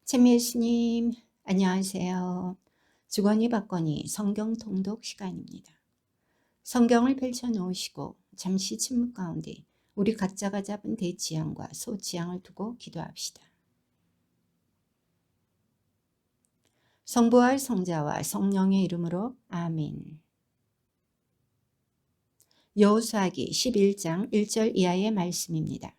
최미 예수님, 안녕하세요. 주거니 받거니 성경 통독 시간입니다. 성경을 펼쳐 놓으시고 잠시 침묵 가운데 우리 각자가 잡은 대지향과 소지향을 두고 기도합시다. 성부와 성자와 성령의 이름으로 아멘. 여호수아기 11장 1절 이하의 말씀입니다.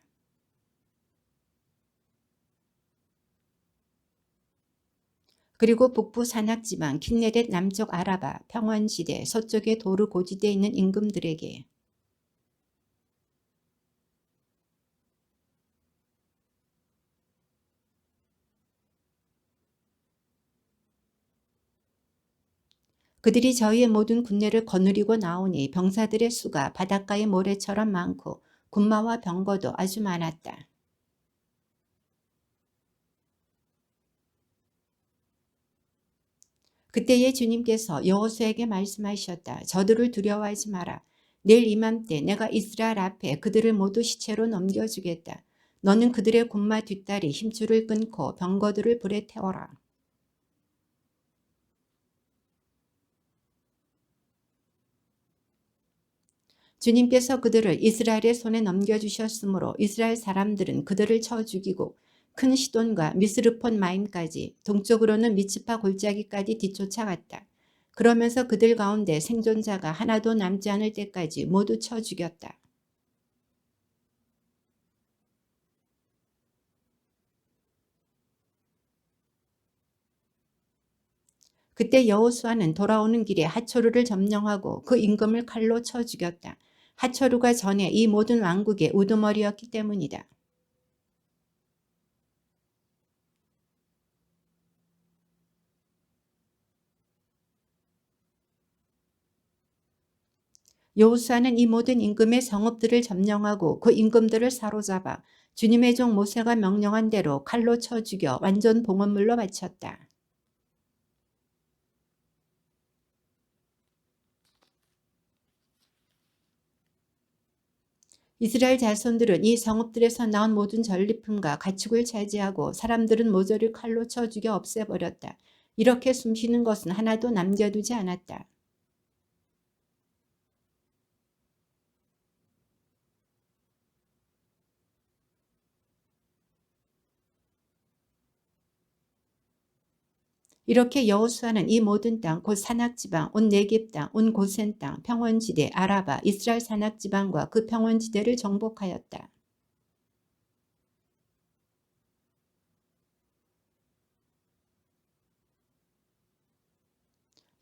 그리고 북부 산악지방 킨네렛 남쪽 아라바 평원지대 서쪽의 도르 고지대에 있는 임금들에게 그들이 저희의 모든 군대를 거느리고 나오니 병사들의 수가 바닷가의 모래처럼 많고 군마와 병거도 아주 많았다. 그때에 주님께서 여호수아에게 말씀하셨다. 저들을 두려워하지 마라. 내일 이맘때 내가 이스라엘 앞에 그들을 모두 시체로 넘겨주겠다. 너는 그들의 군마 뒷다리 힘줄을 끊고 병거들을 불에 태워라. 주님께서 그들을 이스라엘의 손에 넘겨주셨으므로 이스라엘 사람들은 그들을 쳐 죽이고 큰 시돈과 미스르폰 마임까지 동쪽으로는 미츠파 골짜기까지 뒤쫓아갔다. 그러면서 그들 가운데 생존자가 하나도 남지 않을 때까지 모두 쳐 죽였다. 그때 여호수아는 돌아오는 길에 하초르를 점령하고 그 임금을 칼로 쳐 죽였다. 하초르가 전에 이 모든 왕국의 우두머리였기 때문이다. 여호수아는 이 모든 임금의 성읍들을 점령하고 그 임금들을 사로잡아 주님의 종 모세가 명령한 대로 칼로 쳐 죽여 완전 봉헌물로 바쳤다. 이스라엘 자손들은 이 성읍들에서 나온 모든 전리품과 가축을 차지하고 사람들은 모조리 칼로 쳐 죽여 없애버렸다. 이렇게 숨쉬는 것은 하나도 남겨두지 않았다. 이렇게 여호수아는 이 모든 땅, 곧 산악지방, 온 네겝 땅, 온 고센 땅, 평원지대, 아라바, 이스라엘 산악지방과 그 평원지대를 정복하였다.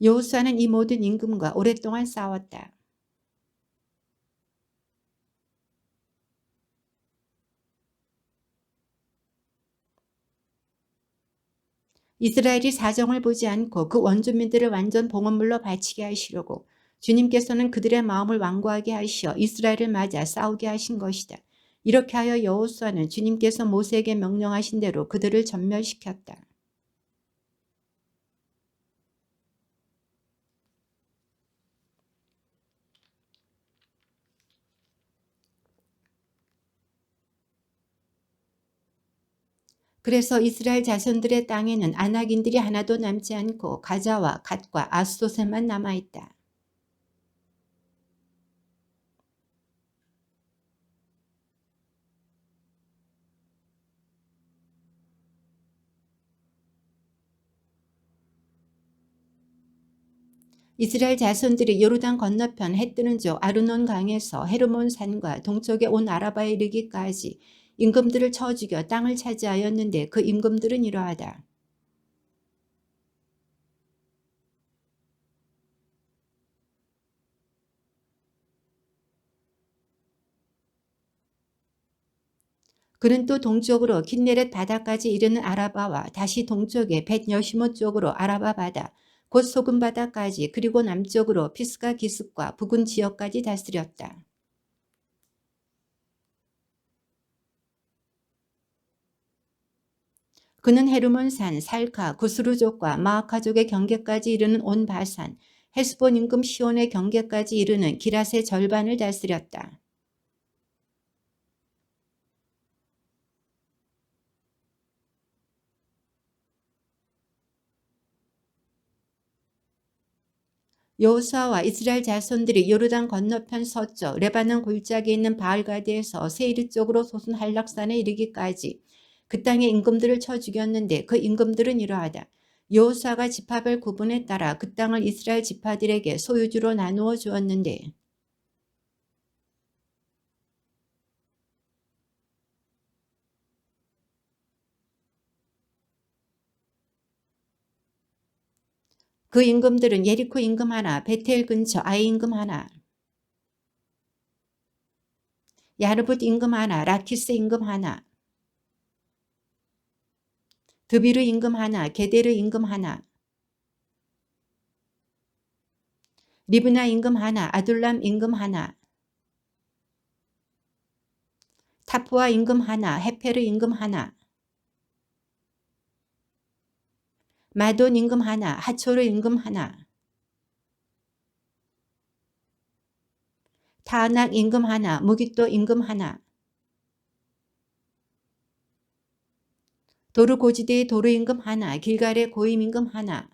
여호수아는 이 모든 임금과 오랫동안 싸웠다. 이스라엘이 사정을 보지 않고 그 원주민들을 완전 봉헌물로 바치게 하시려고 주님께서는 그들의 마음을 완고하게 하시어 이스라엘을 맞아 싸우게 하신 것이다. 이렇게 하여 여호수아는 주님께서 모세에게 명령하신 대로 그들을 전멸시켰다. 그래서 이스라엘 자손들의 땅에는 아낙인들이 하나도 남지 않고 가자와 갓과 아스도세만 남아있다. 이스라엘 자손들이 요르단 건너편 해 뜨는 쪽 아르논 강에서 헤르몬 산과 동쪽의 온 아라바에 이르기까지 임금들을 쳐 죽여 땅을 차지하였는데 그 임금들은 이러하다. 그는 또 동쪽으로 킨네렛 바다까지 이르는 아라바와 다시 동쪽에 벳 여시못 쪽으로 아라바 바다 곧 소금 바다까지 그리고 남쪽으로 피스가 기슭과 부근 지역까지 다스렸다. 그는 헤르몬산, 살카, 구스루족과 마아카족의 경계까지 이르는 온 바산, 헤스본 임금 시온의 경계까지 이르는 기랏의 절반을 다스렸다. 여호수아와 이스라엘 자손들이 요르단 건너편 서쪽 레바논 골짜기에 있는 바알가드에서 세이르 쪽으로 솟은 한락산에 이르기까지 그 땅의 임금들을 쳐 죽였는데 그 임금들은 이러하다. 여호수아가 지파별 구분에 따라 그 땅을 이스라엘 지파들에게 소유주로 나누어 주었는데 그 임금들은 예리코 임금 하나, 베텔 근처 아이 임금 하나, 야르붓 임금 하나, 라키스 임금 하나, 드비르 임금 하나, 게데르 임금 하나, 리브나 임금 하나, 아둘람 임금 하나, 타푸아 임금 하나, 헤페르 임금 하나, 마돈 임금 하나, 하초르 임금 하나, 타낙 임금 하나, 무깃도 임금 하나, 도르 고지대의 도르 임금 하나, 길갈의 고임 임금 하나.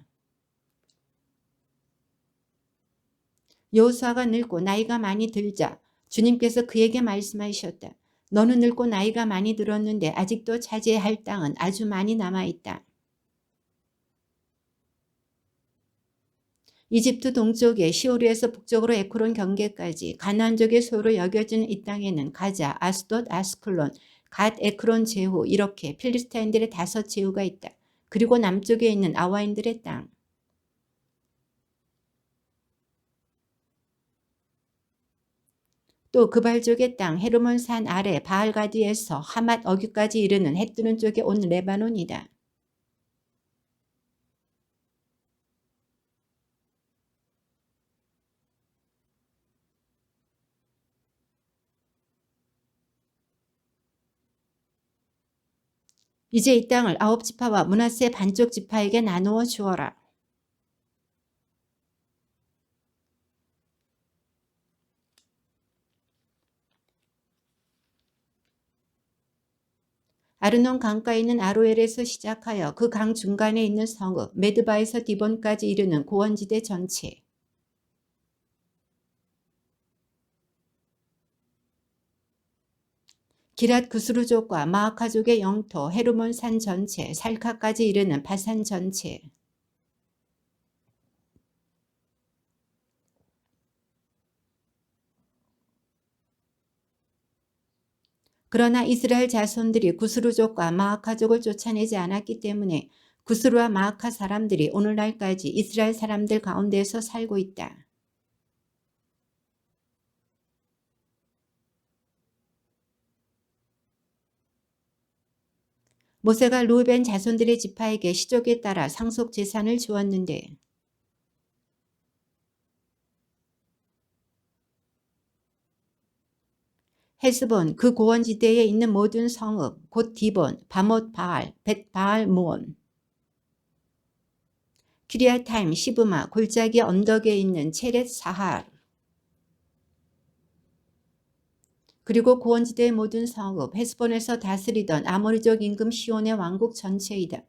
여호수아가 늙고 나이가 많이 들자 주님께서 그에게 말씀하셨다. 너는 늙고 나이가 많이 들었는데 아직도 차지해야 할 땅은 아주 많이 남아있다. 이집트 동쪽에 시오르에서 북쪽으로 에크론 경계까지 가나안족의 소유로 여겨지는 이 땅에는 가자, 아스돗, 아스클론, 갓, 에크론, 제후 이렇게 필리스타인들의 5 제후가 있다. 그리고 남쪽에 있는 아와인들의 땅. 또 그발족의 땅 헤르몬 산 아래 바알가디에서 하맛 어귀까지 이르는 해뜨는 쪽에 온 레바논이다. 이제 이 땅을 9지파와 므낫세 반쪽 지파에게 나누어 주어라. 아르논 강가에 있는 아로엘에서 시작하여 그 강 중간에 있는 성읍 메드바에서 디본까지 이르는 고원지대 전체. 기랏 구스루족과 마아카족의 영토 헤르몬 산 전체 살카까지 이르는 바산 전체. 그러나 이스라엘 자손들이 구스루족과 마아카족을 쫓아내지 않았기 때문에 구스루와 마아카 사람들이 오늘날까지 이스라엘 사람들 가운데서 살고 있다. 모세가 루벤 자손들의 지파에게 시족에 따라 상속 재산을 주었는데 헤스본 그 고원지대에 있는 모든 성읍 곧 디본, 바못 바알, 벳 바알 무온, 키리아타임, 시브마, 골짜기 언덕에 있는 체렛 사할 그리고 고원지대의 모든 성읍 헤스본에서 다스리던 아모리족 임금 시온의 왕국 전체이다.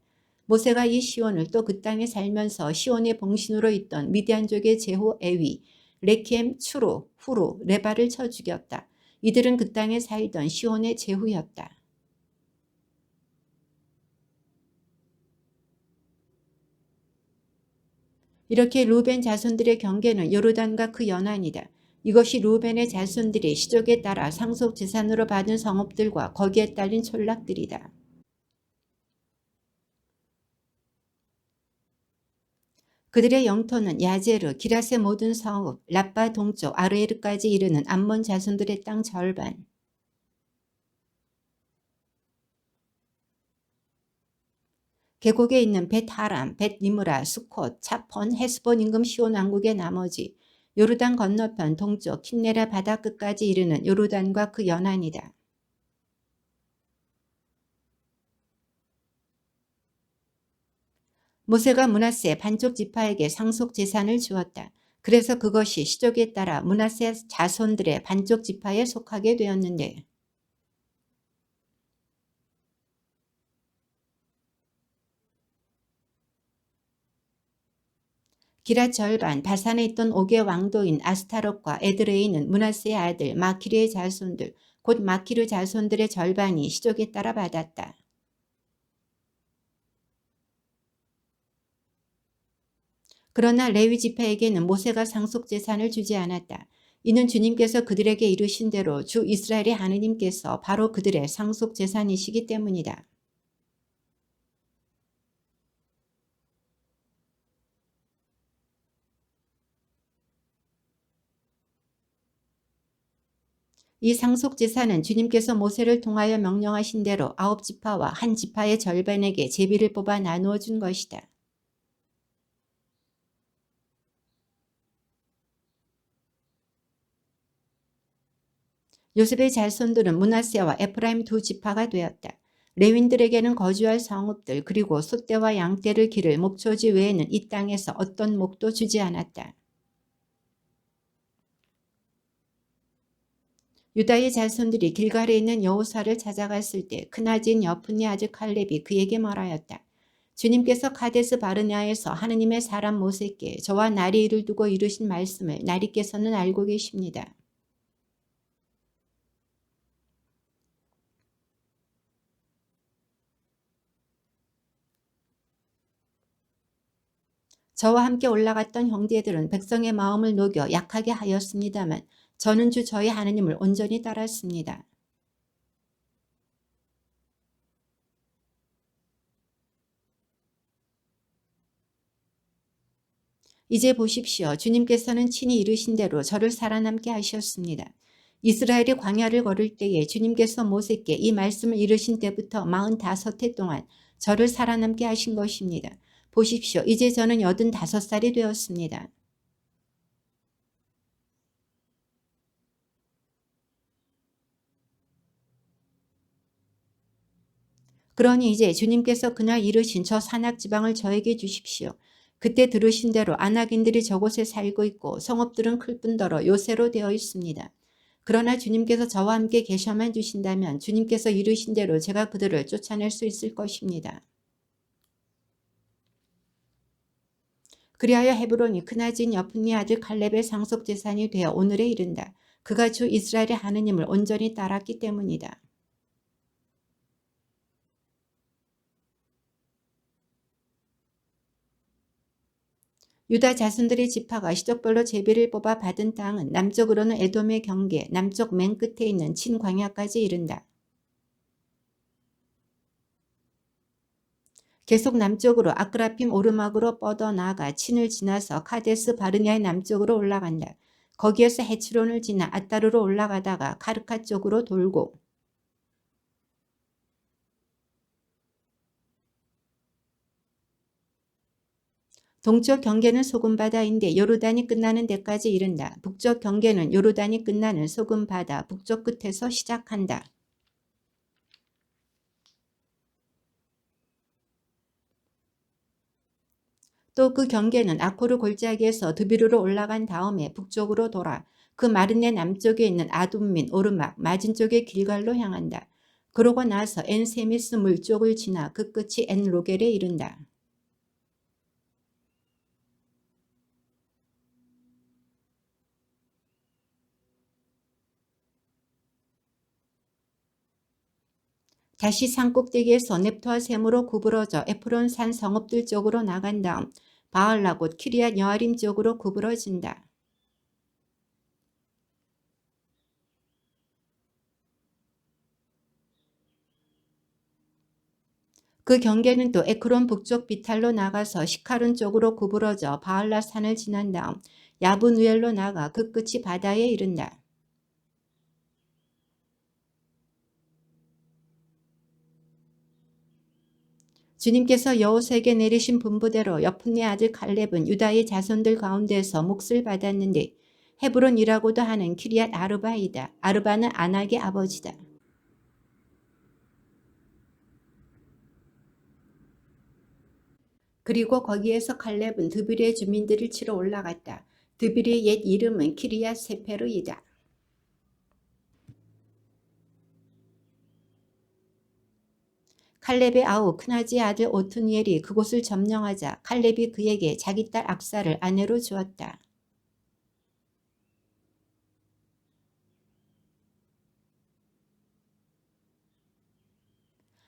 모세가 이 시온을 또 그 땅에 살면서 시온의 봉신으로 있던 미디안족의 제후 에위, 레켐, 추루, 후루, 레바를 쳐 죽였다. 이들은 그 땅에 살던 시온의 제후였다. 이렇게 루벤 자손들의 경계는 요르단과 그 연안이다. 이것이 루벤의 자손들이 시족에 따라 상속 재산으로 받은 성읍들과 거기에 딸린 촌락들이다. 그들의 영토는 야제르, 기랏의 모든 성읍, 라빠 동쪽 아르에르까지 이르는 암몬 자손들의 땅 절반. 계곡에 있는 벳하람, 벳니므라, 수콧, 차폰, 헤스본 임금 시온 왕국의 나머지 요르단 건너편 동쪽 킨네라 바다 끝까지 이르는 요르단과 그 연안이다. 모세가 므낫세 반쪽 지파에게 상속 재산을 주었다. 그래서 그것이 시족에 따라 므낫세 자손들의 반쪽 지파에 속하게 되었는데 기랏 절반, 바산에 있던 옥의 왕도인 아스타롯과 에드레이는 므낫세의 아들 마키르의 자손들, 곧 마키르 자손들의 절반이 시족에 따라 받았다. 그러나 레위 지파에게는 모세가 상속재산을 주지 않았다. 이는 주님께서 그들에게 이르신 대로 주 이스라엘의 하느님께서 바로 그들의 상속재산이시기 때문이다. 이 상속재산은 주님께서 모세를 통하여 명령하신 대로 9지파와 한 지파의 절반에게 제비를 뽑아 나누어 준 것이다. 요셉의 자손들은 므낫세와 에프라임 두 지파가 되었다. 레윈들에게는 거주할 성읍들 그리고 소떼와 양떼를 기를 목초지 외에는 이 땅에서 어떤 목도 주지 않았다. 유다의 자손들이 길갈에 있는 여호사를 찾아갔을 때 크나진 여푼네 아들 칼렙이 그에게 말하였다. 주님께서 카데스 바르네아에서 하느님의 사람 모세께 저와 나리 일을 두고 이루신 말씀을 나리께서는 알고 계십니다. 저와 함께 올라갔던 형제들은 백성의 마음을 녹여 약하게 하였습니다만 저는 주 저희 하느님을 온전히 따랐습니다. 이제 보십시오. 주님께서는 친히 이르신 대로 저를 살아남게 하셨습니다. 이스라엘이 광야를 걸을 때에 주님께서 모세께 이 말씀을 이르신 때부터 45해 동안 저를 살아남게 하신 것입니다. 보십시오. 이제 저는 85살이 되었습니다. 그러니 이제 주님께서 그날 이르신 저 산악지방을 저에게 주십시오. 그때 들으신 대로 아낙인들이 저곳에 살고 있고 성읍들은 클 뿐더러 요새로 되어 있습니다. 그러나 주님께서 저와 함께 계셔만 주신다면 주님께서 이르신 대로 제가 그들을 쫓아낼 수 있을 것입니다. 그리하여 헤브론이 크나진 여푼네 아들 칼렙의 상속재산이 되어 오늘에 이른다. 그가 주 이스라엘의 하느님을 온전히 따랐기 때문이다. 유다 자손들의 지파가 시족별로 제비를 뽑아 받은 땅은 남쪽으로는 에돔의 경계, 남쪽 맨 끝에 있는 친광야까지 이른다. 계속 남쪽으로 아크라핌 오르막으로 뻗어나가 친을 지나서 카데스 바르냐의 남쪽으로 올라간다. 거기에서 헤츠론을 지나 아따르로 올라가다가 카르카 쪽으로 돌고 동쪽 경계는 소금바다인데 요르단이 끝나는 데까지 이른다. 북쪽 경계는 요르단이 끝나는 소금바다 북쪽 끝에서 시작한다. 또 그 경계는 아코르 골짜기에서 드비르로 올라간 다음에 북쪽으로 돌아 그 마른네 남쪽에 있는 아둠민 오르막 맞은 쪽의 길갈로 향한다. 그러고 나서 엔세미스 물쪽을 지나 그 끝이 엔로겔에 이른다. 다시 산꼭대기에서 넵토아 샘으로 구부러져 에프론 산 성읍들 쪽으로 나간 다음 바알라 곧 키리앗 여아림 쪽으로 구부러진다. 그 경계는 또 에크론 북쪽 비탈로 나가서 시카룬 쪽으로 구부러져 바알라 산을 지난 다음 야브누엘로 나가 그 끝이 바다에 이른다. 주님께서 여호수아에게 내리신 분부대로 여푼네 아들 칼렙은 유다의 자손들 가운데서 몫을 받았는데 헤브론이라고도 하는 키리앗 아르바이다. 아르바는 아낙의 아버지다. 그리고 거기에서 칼렙은 드빌의 주민들을 치러 올라갔다. 드빌의 옛 이름은 키리앗 세페르이다. 칼렙의 아우 크나지의 아들 오투니엘이 그곳을 점령하자 칼렙이 그에게 자기 딸 악사를 아내로 주었다.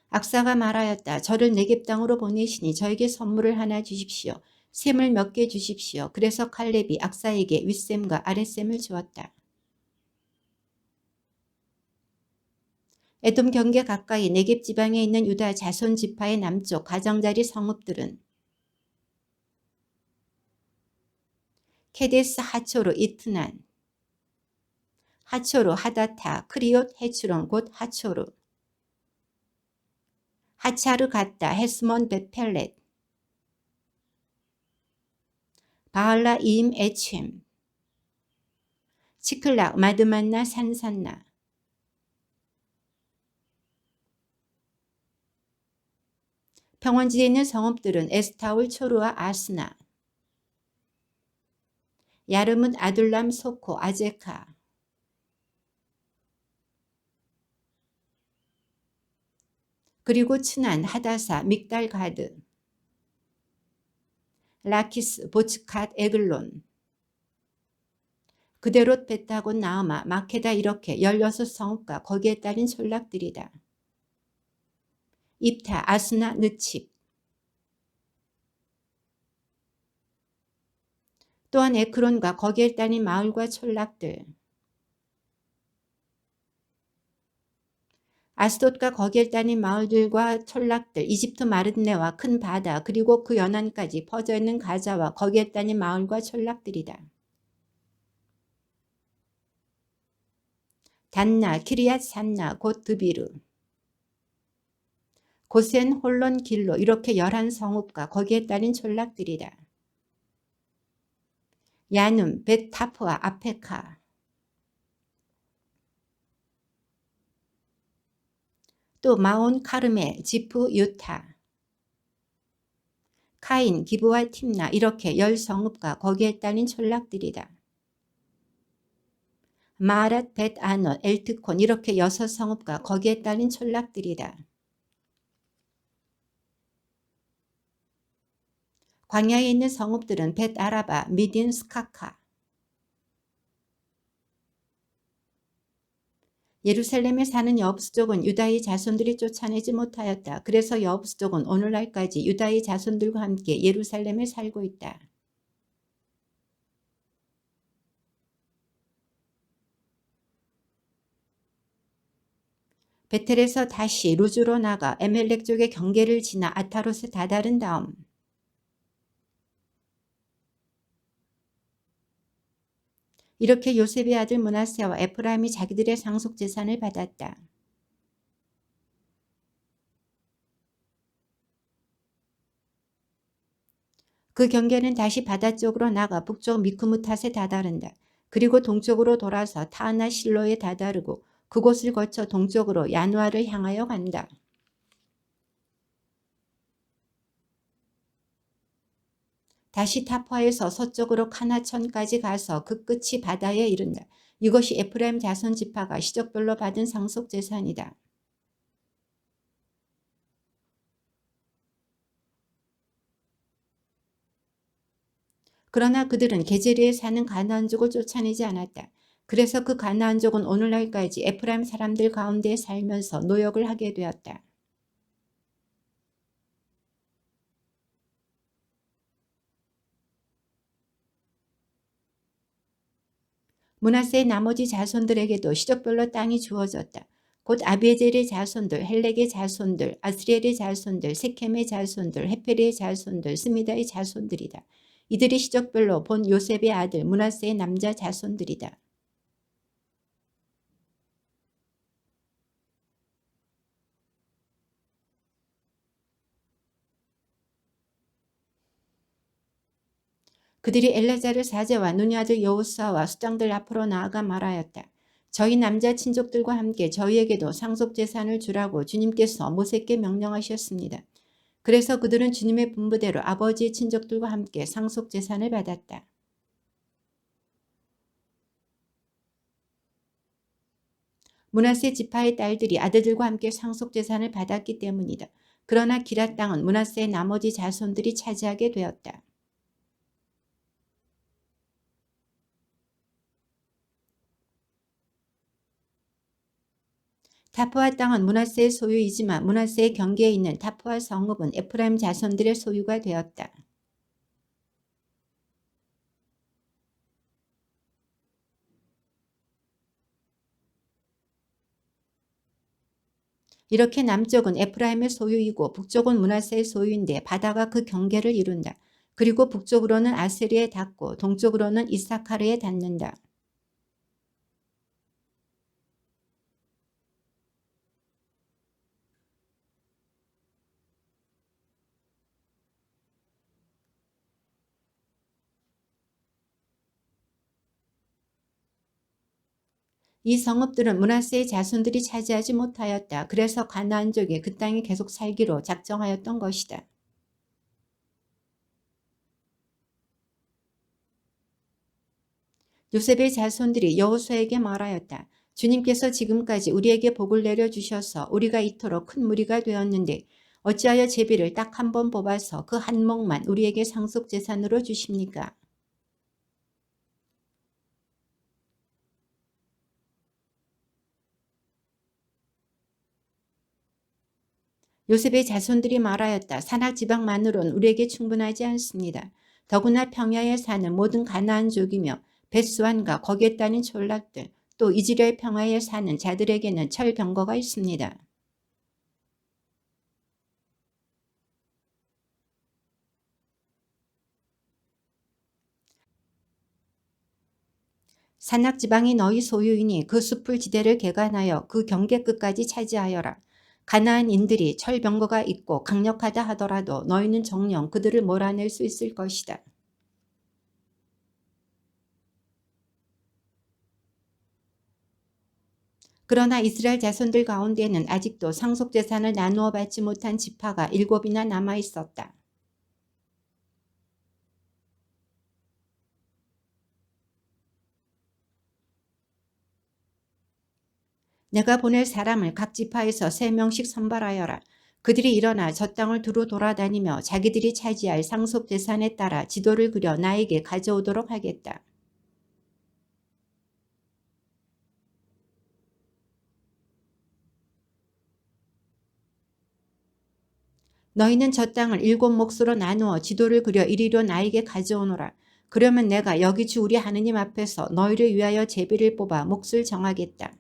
악사가 말하였다. 저를 네겝 땅으로 보내시니 저에게 선물을 하나 주십시오. 샘을 몇 개 주십시오. 그래서 칼렙이 악사에게 윗샘과 아랫샘을 주었다. 에돔 경계 가까이 네겝 지방에 있는 유다 자손 지파의 남쪽 가장자리 성읍들은 케데스 하초르 이트난, 하초르 하다타, 크리옷 헤츠론 곧 하초르, 하차르 갔다 헤스몬 베펠렛, 바알라 이임 에츰, 치클락 마드만나 산산나, 평원지대에 있는 성읍들은 에스타울 초르와 아스나, 야르문 아둘람 소코 아제카, 그리고 츠난 하다사 믹달 가드, 라키스 보츠캇 에글론, 그대롯 베타곤 나아마 마케다 이렇게 16성읍과 거기에 따른촌락들이다. 입타 아스나 느칩, 또한 에크론과 거기에 따른 마을과 촌락들, 아스돗과 거기에 따른 마을들과 촌락들, 이집트 마르네와 큰 바다 그리고 그 연안까지 퍼져있는 가자와 거기에 따른 마을과 촌락들이다. 단나, 키리앗 산나, 곧 드비르, 고센, 홀론, 길로 이렇게 11성읍과 거기에 따른 촌락들이다. 야눔, 벳타프와 아페카, 또 마온, 카르멜, 지프, 유타, 카인, 기브와 팀나 이렇게 10성읍과 거기에 따른 촌락들이다. 마랏, 벳 아논, 엘트콘 이렇게 6성읍과 거기에 따른 촌락들이다. 광야에 있는 성읍들은 벳 아라바, 미딘, 스카카, 예루살렘에 사는 여부수족은 유다의 자손들이 쫓아내지 못하였다. 그래서 여부수족은 오늘날까지 유다의 자손들과 함께 예루살렘에 살고 있다. 베텔에서 다시 루즈로 나가 에멜렉 쪽의 경계를 지나 아타롯에 다다른 다음 이렇게 요셉의 아들 므낫세와 에프라임이 자기들의 상속재산을 받았다. 그 경계는 다시 바다 쪽으로 나가 북쪽 미크무탓에 다다른다. 그리고 동쪽으로 돌아서 타나 실로에 다다르고 그곳을 거쳐 동쪽으로 야누아를 향하여 간다. 다시 타파에서 서쪽으로 카나천까지 가서 그 끝이 바다에 이른다. 이것이 에프라임 자손 지파가 시적별로 받은 상속재산이다. 그러나 그들은 게제리에 사는 가나안족을 쫓아내지 않았다. 그래서 그 가나안족은 오늘날까지 에프라임 사람들 가운데 살면서 노역을 하게 되었다. 므낫세의 나머지 자손들에게도 시적별로 땅이 주어졌다. 곧 아비에젤의 자손들, 헬렉의 자손들, 아스리엘의 자손들, 세켐의 자손들, 헤페리의 자손들, 스미다의 자손들이다. 이들이 시적별로 본 요셉의 아들 므낫세의 남자 자손들이다. 그들이 엘라자르 사제와 눈의 아들 여호수아와 수장들 앞으로 나아가 말하였다. 저희 남자 친족들과 함께 저희에게도 상속재산을 주라고 주님께서 모세께 명령하셨습니다. 그래서 그들은 주님의 분부대로 아버지의 친족들과 함께 상속재산을 받았다. 므낫세 지파의 딸들이 아들들과 함께 상속재산을 받았기 때문이다. 그러나 기랏 땅은 므낫세의 나머지 자손들이 차지하게 되었다. 타푸아 땅은 므낫세의 소유이지만 므낫세의 경계에 있는 타푸아 성읍은 에프라임 자손들의 소유가 되었다. 이렇게 남쪽은 에프라임의 소유이고 북쪽은 므낫세의 소유인데 바다가 그 경계를 이룬다. 그리고 북쪽으로는 아세리에 닿고 동쪽으로는 이사카르에 닿는다. 이 성읍들은 므낫세의 자손들이 차지하지 못하였다. 그래서 가나안족이 그 땅에 계속 살기로 작정하였던 것이다. 요셉의 자손들이 여호수아에게 말하였다. 주님께서 지금까지 우리에게 복을 내려주셔서 우리가 이토록 큰 무리가 되었는데 어찌하여 제비를 딱 한 번 뽑아서 그 한 몫만 우리에게 상속재산으로 주십니까? 요셉의 자손들이 말하였다. 산악지방만으로는 우리에게 충분하지 않습니다. 더구나 평야에 사는 모든 가나안족이며 벳수안과 거기에 따른 촌락들 또 이지려의 평야에 사는 자들에게는 철병거가 있습니다. 산악지방이 너희 소유이니 그 숲을 지대를 개간하여 그 경계 끝까지 차지하여라. 가나안인들이 철병거가 있고 강력하다 하더라도 너희는 정녕 그들을 몰아낼 수 있을 것이다. 그러나 이스라엘 자손들 가운데는 아직도 상속재산을 나누어 받지 못한 지파가 7이나 남아 있었다. 내가 보낼 사람을 각 지파에서 3명씩 선발하여라. 그들이 일어나 저 땅을 두루 돌아다니며 자기들이 차지할 상속재산에 따라 지도를 그려 나에게 가져오도록 하겠다. 너희는 저 땅을 7몫으로 나누어 지도를 그려 이리로 나에게 가져오노라. 그러면 내가 여기 주 우리 하느님 앞에서 너희를 위하여 제비를 뽑아 몫을 정하겠다.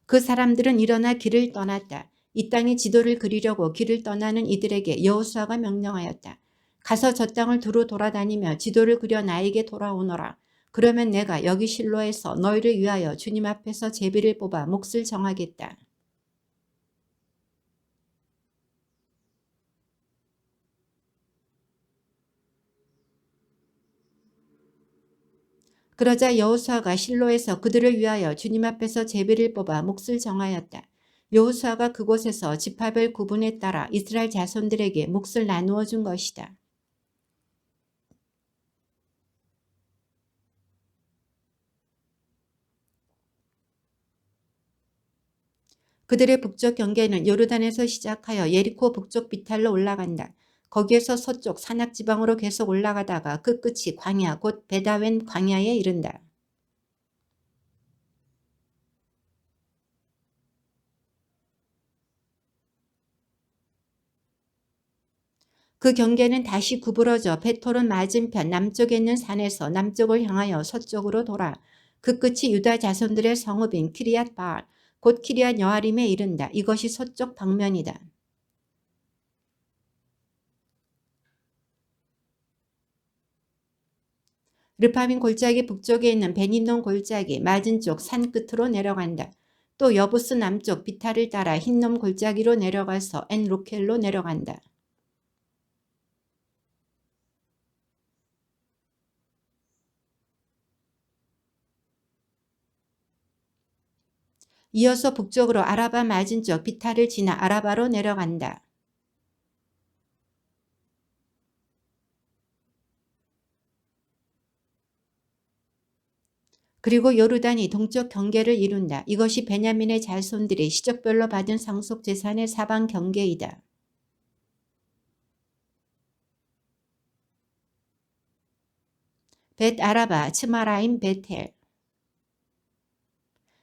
그 사람들은 일어나 길을 떠났다. 이 땅의 지도를 그리려고 길을 떠나는 이들에게 여호수아가 명령하였다. 가서 저 땅을 두루 돌아다니며 지도를 그려 나에게 돌아오너라. 그러면 내가 여기 실로에서 너희를 위하여 주님 앞에서 제비를 뽑아 몫을 정하겠다. 그러자 여호수아가 실로에서 그들을 위하여 주님 앞에서 제비를 뽑아 몫을 정하였다. 여호수아가 그곳에서 지파별 구분에 따라 이스라엘 자손들에게 몫을 나누어 준 것이다. 그들의 북쪽 경계는 요르단에서 시작하여 예리코 북쪽 비탈로 올라간다. 거기에서 서쪽 산악지방으로 계속 올라가다가 그 끝이 광야 곧 베다웬 광야에 이른다. 그 경계는 다시 구부러져 베토론 맞은편 남쪽에 있는 산에서 남쪽을 향하여 서쪽으로 돌아 그 끝이 유다 자손들의 성읍인 키리앗 바알 곧 키리앗 여아림에 이른다. 이것이 서쪽 방면이다. 르파민 골짜기 북쪽에 있는 베닌논 골짜기 맞은 쪽 산 끝으로 내려간다. 또 여부스 남쪽 비탈을 따라 흰놈 골짜기로 내려가서 엔 로켈로 내려간다. 이어서 북쪽으로 아라바 맞은 쪽 비탈을 지나 아라바로 내려간다. 그리고 요르단이 동쪽 경계를 이룬다. 이것이 베냐민의 자손들이 시적별로 받은 상속 재산의 사방 경계이다. 벳 아라바, 츠마라임, 베텔,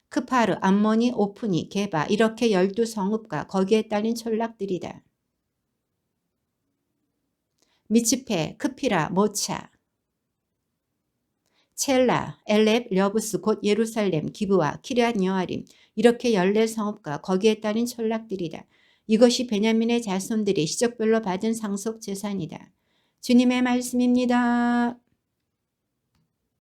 크파르, 암모니, 오프니, 게바 이렇게 12성읍과 거기에 딸린 촌락들이다. 미츠페, 크피라, 모차, 첼라, 엘렙, 려부스 곧 예루살렘, 기브와 키리앗 여아림 이렇게 14성읍과 거기에 따른 촌락들이다. 이것이 베냐민의 자손들이 시적별로 받은 상속 재산이다. 주님의 말씀입니다.